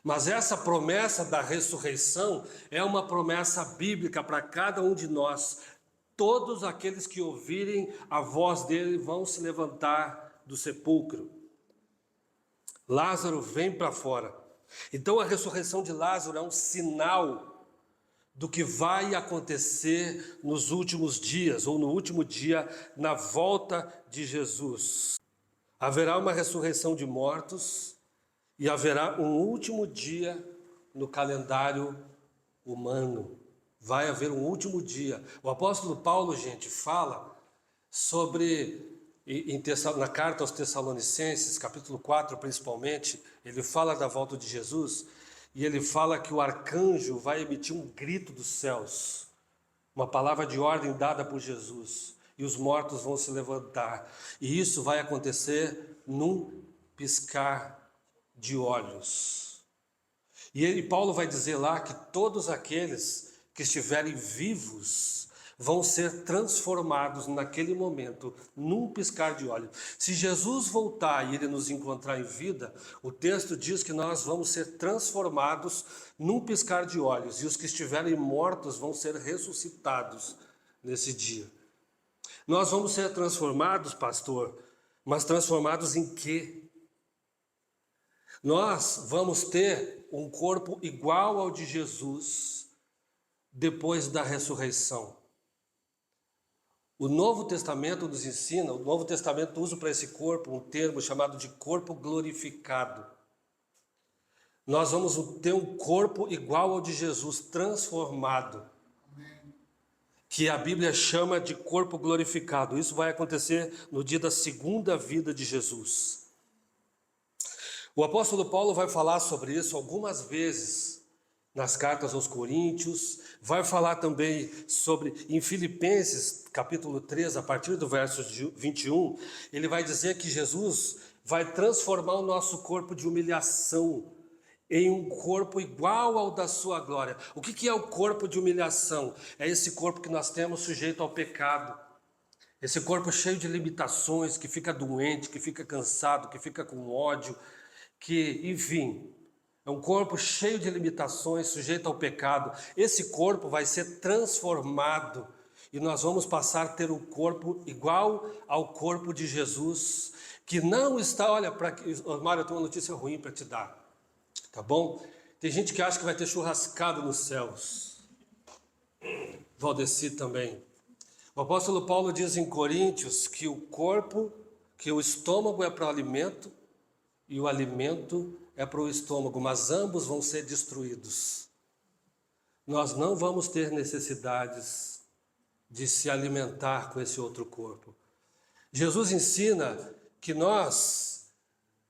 Speaker 1: Mas essa promessa da ressurreição é uma promessa bíblica para cada um de nós. Todos aqueles que ouvirem a voz dele vão se levantar do sepulcro. Lázaro vem para fora. Então a ressurreição de Lázaro é um sinal do que vai acontecer nos últimos dias, ou no último dia, na volta de Jesus. Haverá uma ressurreição de mortos e haverá um último dia no calendário humano. Vai haver um último dia. O apóstolo Paulo, gente, fala sobre, na carta aos Tessalonicenses, capítulo 4 principalmente, ele fala da volta de Jesus e ele fala que o arcanjo vai emitir um grito dos céus, uma palavra de ordem dada por Jesus, e os mortos vão se levantar. E isso vai acontecer num piscar de olhos. E Paulo vai dizer lá que todos aqueles que estiverem vivos vão ser transformados naquele momento, num piscar de olhos. Se Jesus voltar e ele nos encontrar em vida, o texto diz que nós vamos ser transformados num piscar de olhos, e os que estiverem mortos vão ser ressuscitados nesse dia. Nós vamos ser transformados, pastor, mas transformados em quê? Nós vamos ter um corpo igual ao de Jesus depois da ressurreição. O Novo Testamento nos ensina, o Novo Testamento usa para esse corpo um termo chamado de corpo glorificado. Nós vamos ter um corpo igual ao de Jesus, transformado, que a Bíblia chama de corpo glorificado. Isso vai acontecer no dia da segunda vida de Jesus. O apóstolo Paulo vai falar sobre isso algumas vezes nas cartas aos Coríntios, vai falar também sobre, em Filipenses, capítulo 3, a partir do verso 21, ele vai dizer que Jesus vai transformar o nosso corpo de humilhação em um corpo igual ao da sua glória. O que é o corpo de humilhação? É esse corpo que nós temos sujeito ao pecado. Esse corpo cheio de limitações, que fica doente, que fica cansado, que fica com ódio, que, enfim, é um corpo cheio de limitações, sujeito ao pecado. Esse corpo vai ser transformado e nós vamos passar a ter um corpo igual ao corpo de Jesus, que não está, olha, Mário, eu tenho uma notícia ruim para te dar, tá bom? Tem gente que acha que vai ter churrascado nos céus. Valdeci também. O apóstolo Paulo diz em Coríntios que o estômago é para o alimento e o alimento é para o estômago, mas ambos vão ser destruídos. Nós não vamos ter necessidades de se alimentar com esse outro corpo. Jesus ensina que nós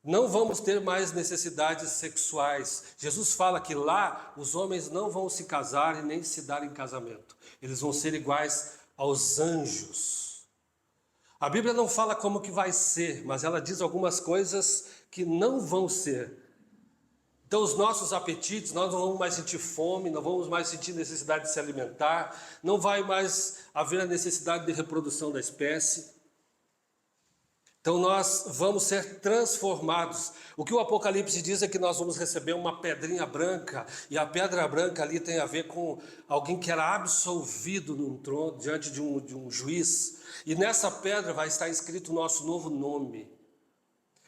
Speaker 1: não vamos ter mais necessidades sexuais. Jesus fala que lá os homens não vão se casar e nem se dar em casamento. Eles vão ser iguais aos anjos. A Bíblia não fala como que vai ser, mas ela diz algumas coisas que não vão ser. Então os nossos apetites, nós não vamos mais sentir fome, não vamos mais sentir necessidade de se alimentar, não vai mais haver a necessidade de reprodução da espécie. Então nós vamos ser transformados. O que o Apocalipse diz é que nós vamos receber uma pedrinha branca, e a pedra branca ali tem a ver com alguém que era absolvido num trono, diante de um juiz, e nessa pedra vai estar escrito o nosso novo nome.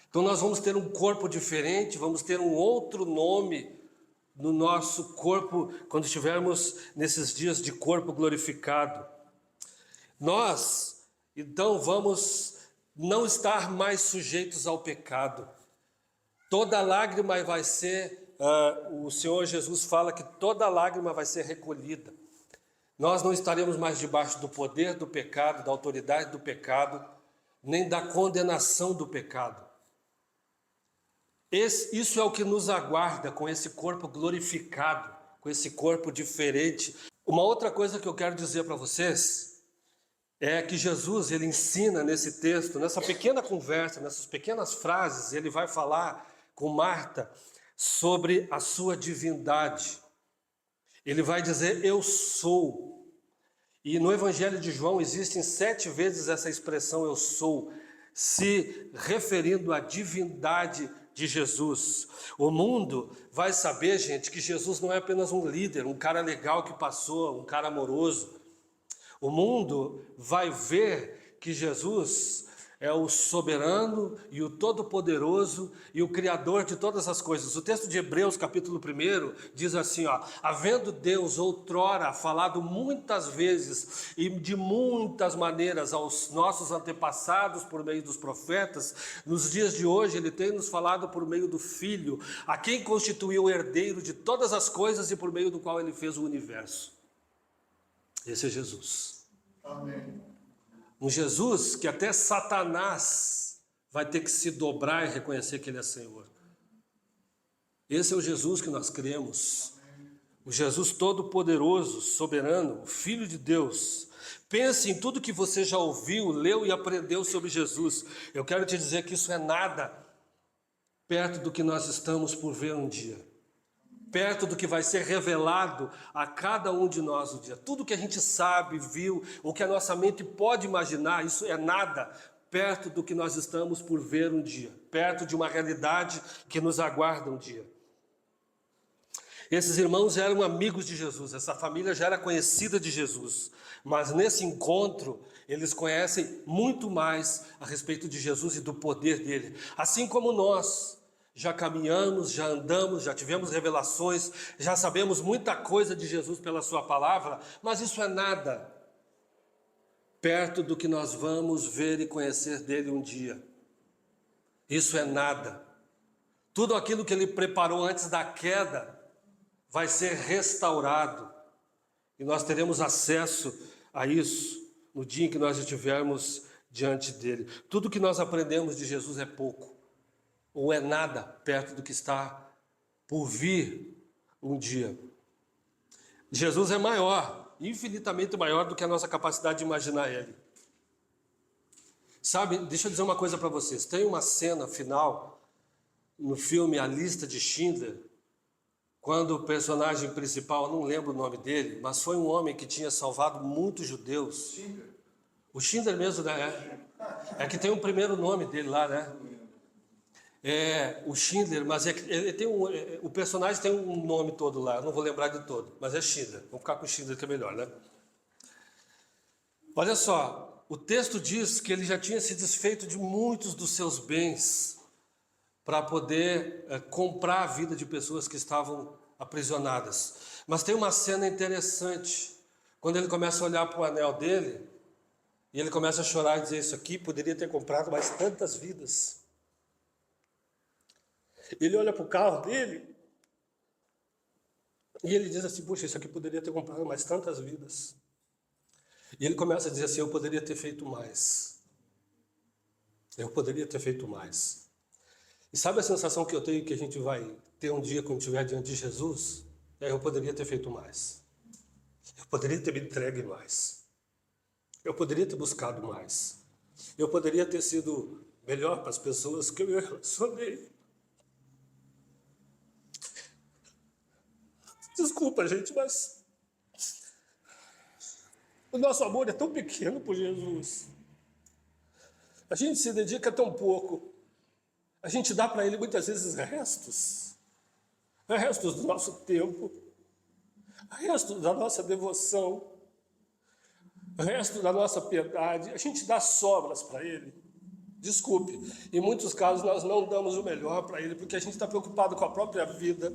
Speaker 1: Então nós vamos ter um corpo diferente, vamos ter um outro nome no nosso corpo, quando estivermos nesses dias de corpo glorificado. Nós, então, vamos não estar mais sujeitos ao pecado. Toda lágrima vai ser, o Senhor Jesus fala que toda lágrima vai ser recolhida. Nós não estaremos mais debaixo do poder do pecado, da autoridade do pecado, nem da condenação do pecado. Isso é o que nos aguarda com esse corpo glorificado, com esse corpo diferente. Uma outra coisa que eu quero dizer para vocês é que Jesus, ele ensina nesse texto, nessa pequena conversa, nessas pequenas frases, ele vai falar com Marta sobre a sua divindade. Ele vai dizer, eu sou. E no Evangelho de João existem 7 vezes essa expressão, eu sou, se referindo à divindade de Jesus. O mundo vai saber, gente, que Jesus não é apenas um líder, um cara legal que passou, um cara amoroso. O mundo vai ver que Jesus é o soberano e o todo-poderoso e o criador de todas as coisas. O texto de Hebreus, capítulo 1, diz assim, havendo Deus outrora falado muitas vezes e de muitas maneiras aos nossos antepassados por meio dos profetas, nos dias de hoje ele tem nos falado por meio do Filho, a quem constituiu o herdeiro de todas as coisas e por meio do qual ele fez o universo. Esse é Jesus.
Speaker 2: Amém.
Speaker 1: Um Jesus que até Satanás vai ter que se dobrar e reconhecer que ele é Senhor. Esse é o Jesus que nós cremos. O Jesus todo-poderoso, soberano, o Filho de Deus. Pense em tudo que você já ouviu, leu e aprendeu sobre Jesus. Eu quero te dizer que isso é nada perto do que nós estamos por ver um dia. Perto do que vai ser revelado a cada um de nós um dia. Tudo que a gente sabe, viu, o que a nossa mente pode imaginar, isso é nada perto do que nós estamos por ver um dia. Perto de uma realidade que nos aguarda um dia. Esses irmãos eram amigos de Jesus, essa família já era conhecida de Jesus. Mas nesse encontro, eles conhecem muito mais a respeito de Jesus e do poder dele. Assim como nós. Já caminhamos, já andamos, já tivemos revelações, já sabemos muita coisa de Jesus pela sua palavra, mas isso é nada perto do que nós vamos ver e conhecer dele um dia. Isso é nada. Tudo aquilo que ele preparou antes da queda vai ser restaurado e nós teremos acesso a isso no dia em que nós estivermos diante dele. Tudo que nós aprendemos de Jesus é pouco. Ou é nada perto do que está por vir um dia. Jesus é maior, infinitamente maior do que a nossa capacidade de imaginar ele. Sabe, deixa eu dizer uma coisa para vocês. Tem uma cena final no filme A Lista de Schindler, quando o personagem principal, não lembro o nome dele, mas foi um homem que tinha salvado muitos judeus.
Speaker 2: Schindler.
Speaker 1: O Schindler mesmo, né? É que tem um primeiro nome dele lá, né? O Schindler, mas ele tem o personagem tem um nome todo lá, eu não vou lembrar de todo, mas é Schindler. Vamos ficar com o Schindler que é melhor, né? Olha só, o texto diz que ele já tinha se desfeito de muitos dos seus bens para poder comprar a vida de pessoas que estavam aprisionadas. Mas tem uma cena interessante, Quando ele começa a olhar para o anel dele, e ele começa a chorar e dizer, isso aqui poderia ter comprado mais tantas vidas. Ele olha para o carro dele, e ele diz assim, puxa, isso aqui poderia ter comprado mais tantas vidas. E ele começa a dizer assim, eu poderia ter feito mais. Eu poderia ter feito mais. E sabe a sensação que eu tenho que a gente vai ter um dia quando estiver diante de Jesus? Eu poderia ter feito mais. Eu poderia ter me entregue mais. Eu poderia ter buscado mais. Eu poderia ter sido melhor para as pessoas que eu me relacionei. Desculpa, gente, mas o nosso amor é tão pequeno por Jesus. A gente se dedica tão pouco. A gente dá para Ele muitas vezes restos do nosso tempo, restos da nossa devoção, restos da nossa piedade. A gente dá sobras para Ele. Desculpe, em muitos casos nós não damos o melhor para Ele, porque a gente está preocupado com a própria vida.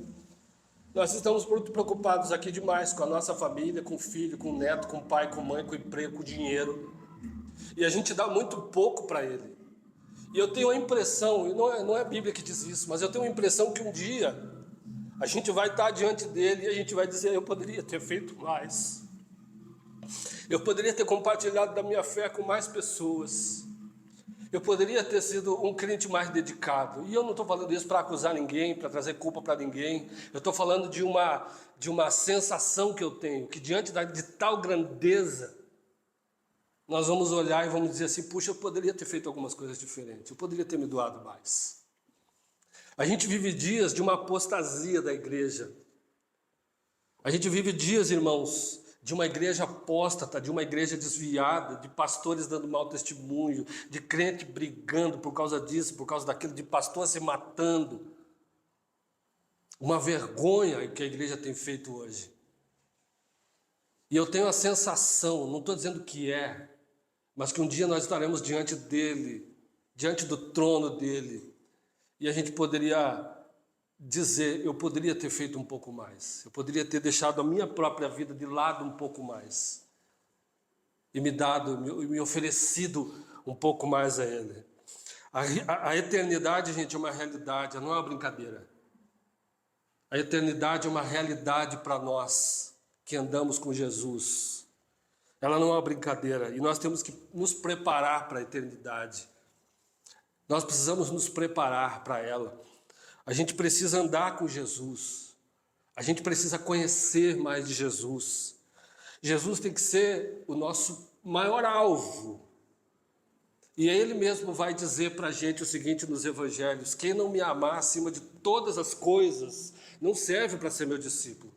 Speaker 1: Nós estamos muito preocupados aqui demais com a nossa família, com o filho, com o neto, com o pai, com a mãe, com o emprego, com o dinheiro. E a gente dá muito pouco para Ele. E eu tenho a impressão, e não é a Bíblia que diz isso, mas eu tenho a impressão que um dia a gente vai estar diante dele e a gente vai dizer, eu poderia ter feito mais. Eu poderia ter compartilhado da minha fé com mais pessoas. Eu poderia ter sido um crente mais dedicado. E eu não estou falando isso para acusar ninguém, para trazer culpa para ninguém. Eu estou falando de uma sensação que eu tenho, que diante de tal grandeza, nós vamos olhar e vamos dizer assim, puxa, eu poderia ter feito algumas coisas diferentes. Eu poderia ter me doado mais. A gente vive dias de uma apostasia da igreja. A gente vive dias, irmãos, de uma igreja apóstata, de uma igreja desviada, de pastores dando mau testemunho, de crente brigando por causa disso, por causa daquilo, de pastor se matando. Uma vergonha que a igreja tem feito hoje. E eu tenho a sensação, não estou dizendo que é, mas que um dia nós estaremos diante dele, diante do trono dele, e a gente poderia dizer, eu poderia ter feito um pouco mais, eu poderia ter deixado a minha própria vida de lado um pouco mais, e me oferecido um pouco mais a Ele. A eternidade, gente, é uma realidade, não é uma brincadeira. A eternidade é uma realidade para nós que andamos com Jesus. Ela não é uma brincadeira, e nós temos que nos preparar para a eternidade. Nós precisamos nos preparar para ela. A gente precisa andar com Jesus. A gente precisa conhecer mais de Jesus. Jesus tem que ser o nosso maior alvo. E Ele mesmo vai dizer para a gente o seguinte nos evangelhos: quem não me amar acima de todas as coisas, não serve para ser meu discípulo.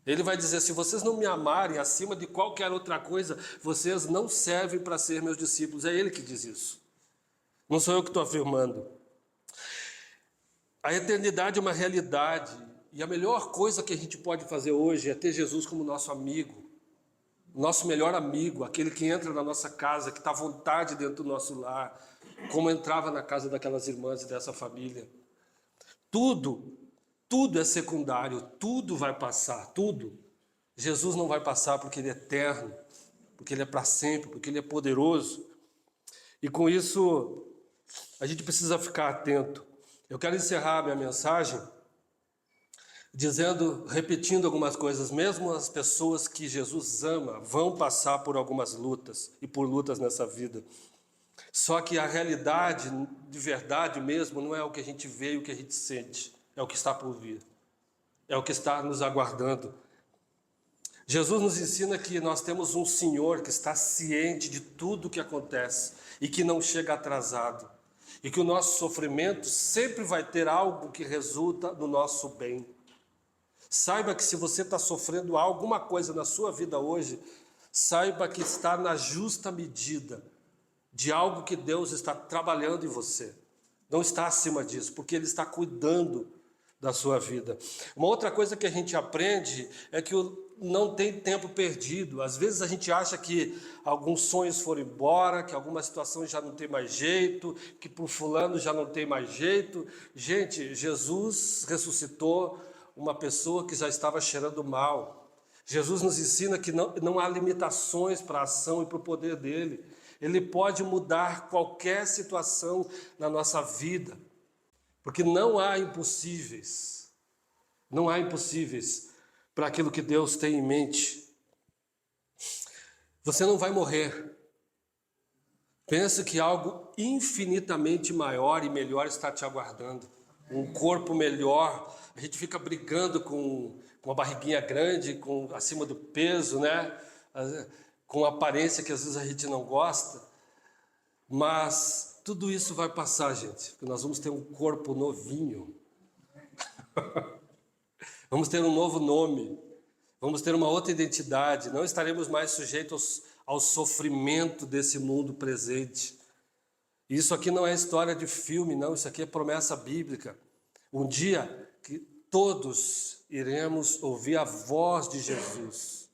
Speaker 1: Ele vai dizer, se vocês não me amarem acima de qualquer outra coisa, vocês não servem para ser meus discípulos. É Ele que diz isso. Não sou eu que estou afirmando. A eternidade é uma realidade, e a melhor coisa que a gente pode fazer hoje é ter Jesus como nosso amigo, nosso melhor amigo, aquele que entra na nossa casa, que está à vontade dentro do nosso lar, como entrava na casa daquelas irmãs e dessa família. Tudo é secundário, tudo vai passar, tudo. Jesus não vai passar porque Ele é eterno, porque Ele é para sempre, porque Ele é poderoso. E com isso, a gente precisa ficar atento. Eu quero encerrar minha mensagem repetindo algumas coisas. Mesmo as pessoas que Jesus ama vão passar por algumas lutas e por lutas nessa vida. Só que a realidade, de verdade mesmo, não é o que a gente vê e o que a gente sente. É o que está por vir. É o que está nos aguardando. Jesus nos ensina que nós temos um Senhor que está ciente de tudo o que acontece e que não chega atrasado. E que o nosso sofrimento sempre vai ter algo que resulta no nosso bem. Saiba que se você está sofrendo alguma coisa na sua vida hoje, saiba que está na justa medida de algo que Deus está trabalhando em você. Não está acima disso, porque Ele está cuidando da sua vida. Uma outra coisa que a gente aprende é que não tem tempo perdido. Às vezes a gente acha que alguns sonhos foram embora, que alguma situação já não tem mais jeito, que para o fulano já não tem mais jeito. Gente, Jesus ressuscitou uma pessoa que já estava cheirando mal. Jesus nos ensina que não há limitações para a ação e para o poder dele. Ele pode mudar qualquer situação na nossa vida, porque não há impossíveis. Não há impossíveis para aquilo que Deus tem em mente. Você não vai morrer. Pensa que algo infinitamente maior e melhor está te aguardando. Um corpo melhor. A gente fica brigando com uma barriguinha grande, acima do peso, né? Com aparência que às vezes a gente não gosta. Mas tudo isso vai passar, gente. Porque nós vamos ter um corpo novinho. Vamos ter um novo nome. Vamos ter uma outra identidade. Não estaremos mais sujeitos ao sofrimento desse mundo presente. Isso aqui não é história de filme, não. Isso aqui é promessa bíblica. Um dia que todos iremos ouvir a voz de Jesus.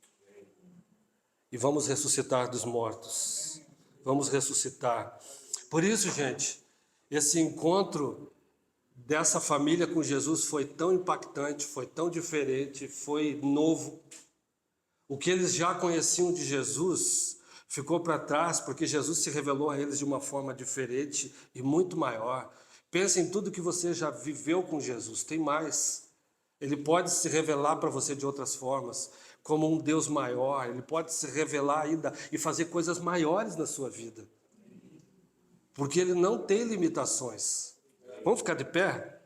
Speaker 1: E vamos ressuscitar dos mortos. Vamos ressuscitar. Por isso, gente, esse encontro dessa família com Jesus foi tão impactante, foi tão diferente, foi novo. O que eles já conheciam de Jesus ficou para trás, porque Jesus se revelou a eles de uma forma diferente e muito maior. Pense em tudo que você já viveu com Jesus, tem mais. Ele pode se revelar para você de outras formas, como um Deus maior. Ele pode se revelar ainda e fazer coisas maiores na sua vida. Porque ele não tem limitações. Vamos ficar de pé?